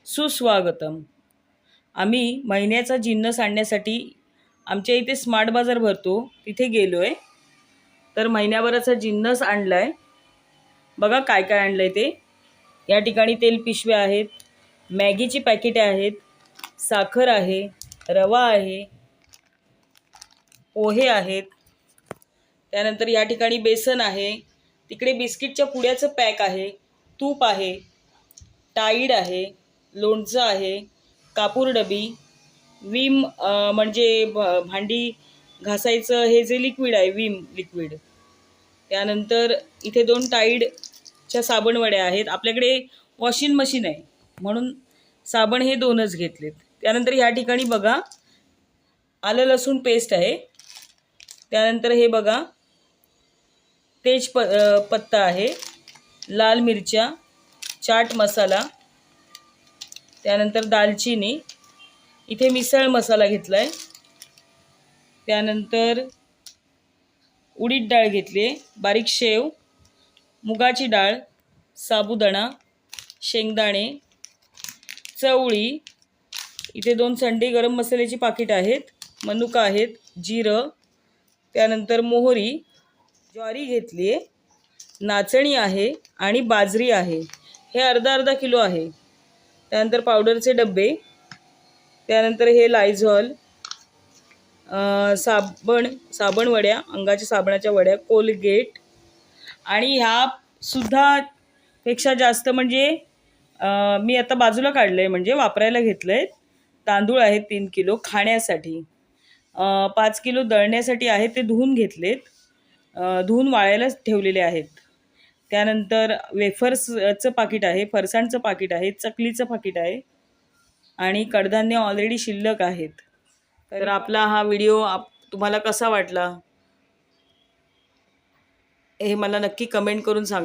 सुस्वागतम. आम्ही महिन्याचा जिन्नस आणण्यासाठी आमच्या इथे स्मार्ट बाजार भरतो तिथे गेलो आहे. तर महिन्याभराचा जिन्नस आणला आहे. बघा काय काय आणलं आहे ते. या ठिकाणी तेल पिशव्या आहेत, मॅगीची पॅकेटे आहेत, साखर आहे, रवा आहे, पोहे आहेत, त्यानंतर या ठिकाणी बेसन आहे, तिकडे बिस्किटच्या पुड्याचं पॅक आहे, तूप आहे, टाईड आहे, लोणचं आहे, कापूर डबी, विम म्हणजे भांडी घासायचं हे जे लिक्विड आहे विम लिक्विड, त्यानंतर इथे 2 टाईडच्या साबणवड्या आहेत. आपल्याकडे वॉशिंग मशीन आहे म्हणून साबण हे 2च घेतलेत. त्यानंतर ह्या ठिकाणी बघा आलं लसूण पेस्ट आहे. त्यानंतर हे बघा पत्ता आहे, लाल मिरच्या, चाट मसाला, त्यानंतर दालचिनी, इथे मिसळ मसाला घेतला आहे, त्यानंतर उडीद डाळ घेतली आहे, बारीक शेव, मुगाची डाळ, साबुदाणा, शेंगदाणे, चवळी, इथे 2 संडे गरम मसाल्याची पाकिट आहेत, मनुका आहेत, जिरं, त्यानंतर मोहरी, ज्वारी घेतली आहे, नाचणी आहे आणि बाजरी आहे. हे अर्धा किलो आहे. त्यानंतर पावडरचे डबे, त्यानंतर हे लायझॉल, साबण वड्या, अंगाच्या साबणाच्या वड्या, कोलगेट, आणि ह्या सुद्धा पेक्षा जास्त म्हणजे मी आता बाजूला काढलं आहे, म्हणजे वापरायला घेतलं आहे. तांदूळ आहेत 3 किलो खाण्यासाठी, 5 किलो दळण्यासाठी आहेत, ते धुवून घेतलेत, धुवून वाळायला ठेवलेले आहेत. त्यानंतर वेफर्सचं पाकिट आहे, फरसाणचं पाकिट आहे, चकलीचं पाकिट आहे आणि कडधान्य ऑलरेडी शिल्लक आहेत. तर आपला हा व्हिडिओ तुम्हाला कसा वाटला हे मला नक्की कमेंट करून सांगा.